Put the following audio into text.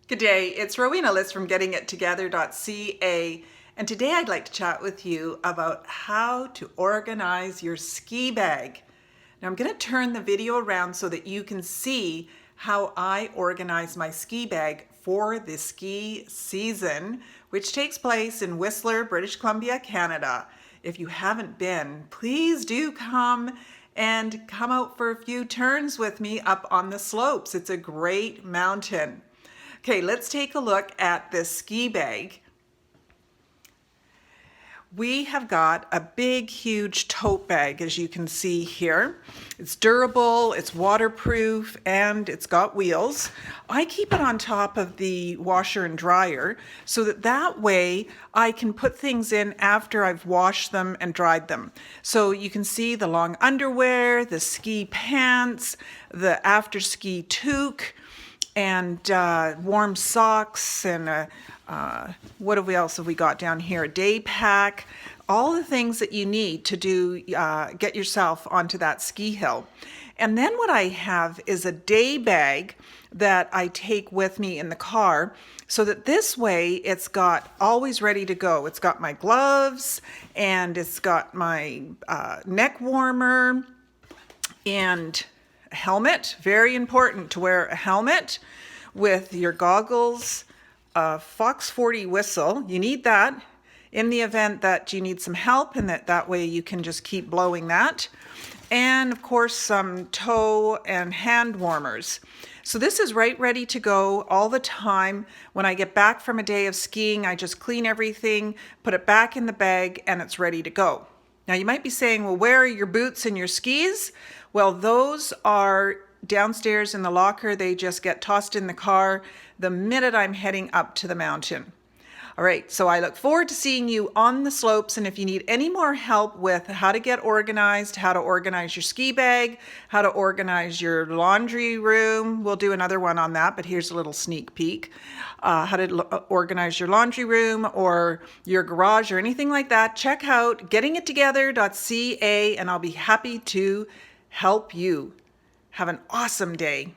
Good day, it's Rowena List from GettingItTogether.ca, and today I'd like to chat with you about how to organize your ski bag. Now I'm going to turn the video around so that you can see how I organize my ski bag for the ski season, which takes place in Whistler, British Columbia, Canada. If you haven't been, please do come out for a few turns with me up on the slopes. It's a great mountain. Okay, let's take a look at this ski bag. We have got a big, huge tote bag, as you can see here. It's durable, it's waterproof, and it's got wheels. I keep it on top of the washer and dryer so that way I can put things in after I've washed them and dried them. So you can see the long underwear, the ski pants, the after ski toque, and warm socks, and what else have we got down here? A day pack, all the things that you need to do, get yourself onto that ski hill. And then what I have is a day bag that I take with me in the car so that this way it's got always ready to go. It's got my gloves and it's got my neck warmer and helmet. Very important to wear a helmet with your goggles, a Fox 40 whistle. You need that in the event that you need some help, and that way you can just keep blowing that. And of course some toe and hand warmers. So this is right ready to go all the time. When I get back from a day of skiing, I just clean everything, put it back in the bag, and it's ready to go. Now you might be saying, well, where are your boots and your skis? Well, those are downstairs in the locker. They just get tossed in the car the minute I'm heading up to the mountain. All right, so I look forward to seeing you on the slopes, and if you need any more help with how to get organized, how to organize your ski bag, how to organize your laundry room, we'll do another one on that, but here's a little sneak peek. How to organize your laundry room or your garage or anything like that, check out GettingItTogether.ca, and I'll be happy to help you. Have an awesome day.